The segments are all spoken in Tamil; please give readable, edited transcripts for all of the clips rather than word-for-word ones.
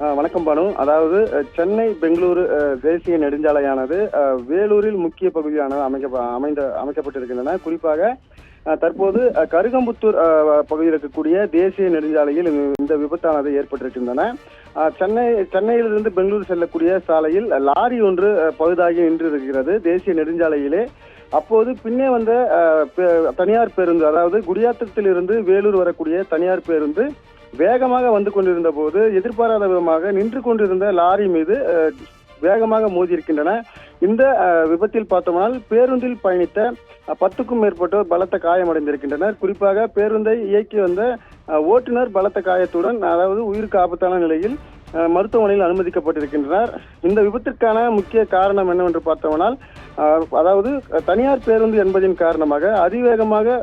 வணக்கம் பானு. அதாவது சென்னை பெங்களூரு தேசிய நெடுஞ்சாலையானது வேலூரில் முக்கிய பகுதியானது அமைக்கப்பட்டிருக்கின்றன. குறிப்பாக தற்போது கருகம்புத்தூர் பகுதியில் இருக்கக்கூடிய தேசிய நெடுஞ்சாலையில் இந்த விபத்தானது ஏற்பட்டிருக்கின்றன. சென்னையிலிருந்து பெங்களூர் செல்லக்கூடிய சாலையில் லாரி ஒன்று பழுதாகி நின்று இருக்கிறது தேசிய நெடுஞ்சாலையிலே. அப்போது பின்னே வந்த தனியார் பேருந்து, அதாவது குடியாத்தத்திலிருந்து வேலூர் வரக்கூடிய தனியார் பேருந்து வேகமாக வந்து கொண்டிருந்த போது எதிர்பாராத விதமாக நின்று கொண்டிருந்த லாரி மீது வேகமாக மோதியிருக்கின்றன. இந்த விபத்தில் பார்த்தோம்னால் பேருந்தில் பயணித்த 10க்கும் மேற்பட்டோர் பலத்த காயமடைந்திருக்கின்றனர். குறிப்பாக பேருந்தை இயக்கி வந்த ஓட்டுநர் பலத்த காயத்துடன், அதாவது உயிருக்கு ஆபத்தான நிலையில் மருத்துவமனையில் அனுமதிக்கப்பட்டிருக்கின்றனர். இந்த விபத்திற்கான முக்கிய காரணம் என்னவென்று பார்த்தோம்னால், அதாவது தனியார் பேருந்து என்பதின் காரணமாக அதிவேகமாக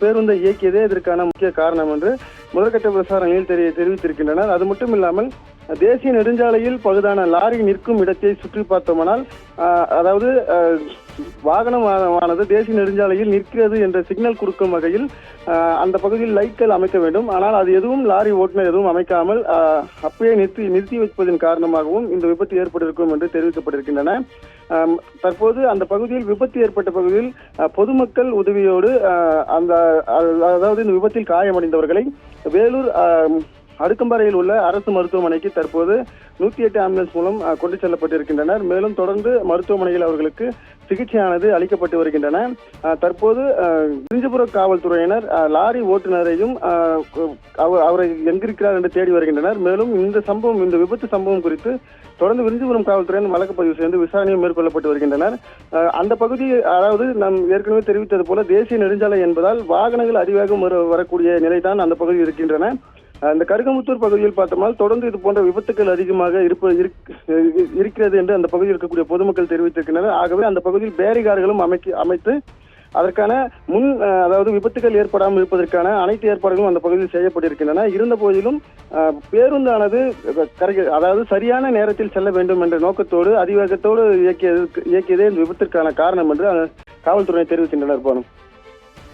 பேருந்தை இயக்கியதே இதற்கான முக்கிய காரணம் என்று முதற்கட்ட விசாரணையில் தெரிவித்திருக்கின்றனர். அது மட்டும் இல்லாமல் தேசிய நெடுஞ்சாலையில் பழுதான லாரி நிற்கும் இடத்தை சுற்றி பார்த்தோம்னால், அதாவது வாகனமானது தேசிய நெடுஞ்சாலையில் நிற்கிறது என்ற சிக்னல் கொடுக்கும் வகையில் அந்த பகுதியில் லைட்கள் அமைக்க வேண்டும். ஆனால் அது எதுவும் லாரி ஓட்டுநர் எதுவும் அமைக்காமல் அப்பயே நிறுத்தி வைப்பதன் காரணமாகவும் இந்த விபத்து ஏற்பட்டிருக்கும் என்று தெரிவிக்கப்பட்டிருக்கின்றன. தற்போது அந்த பகுதியில் விபத்து ஏற்பட்ட பகுதியில் பொதுமக்கள் உதவியோடு அதாவது இந்த விபத்தில் காயமடைந்தவர்களை வேலூர் அடுக்கம்பாறையில் உள்ள அரசு மருத்துவமனைக்கு தற்போது 108 ஆம்புலன்ஸ் மூலம் கொண்டு செல்லப்பட்டிருக்கின்றனர். மேலும் தொடர்ந்து மருத்துவமனையில் அவர்களுக்கு சிகிச்சையானது அளிக்கப்பட்டு வருகின்றன. தற்போது விருஞ்சிபுரம் காவல்துறையினர் லாரி ஓட்டுநரையும் அவரை எங்கிருக்கிறார் என்று தேடி வருகின்றனர். மேலும் இந்த விபத்து சம்பவம் குறித்து தொடர்ந்து விருஞ்சிபுரம் காவல்துறையினர் வழக்கு பதிவு செய்து விசாரணையும் மேற்கொள்ளப்பட்டு வருகின்றனர். அந்த பகுதி, அதாவது நாம் ஏற்கனவே தெரிவித்தது போல தேசிய நெடுஞ்சாலை என்பதால் வாகனங்கள் அதிவேகம் வரக்கூடிய நிலைதான் அந்த பகுதியில் இருக்கின்றன. இந்த கருகமுத்தூர் பகுதியில் பார்த்தோம்னால் தொடர்ந்து இது போன்ற விபத்துக்கள் அதிகமாக இருக்கிறது என்று அந்த பகுதியில் இருக்கக்கூடிய பொதுமக்கள் தெரிவித்திருக்கின்றனர். ஆகவே அந்த பகுதியில் பேரிகார்களும் அமைத்து அதற்கான அதாவது விபத்துகள் ஏற்படாமல் இருப்பதற்கான அனைத்து ஏற்பாடுகளும் அந்த பகுதியில் செய்யப்பட்டிருக்கின்றன. இருந்த போதிலும் பேருந்தானது அதாவது சரியான நேரத்தில் செல்ல வேண்டும் என்ற நோக்கத்தோடு அதிவேகத்தோடு இயக்கியதே இந்த விபத்திற்கான காரணம் என்று காவல்துறையினர் தெரிவிக்கின்றனர்.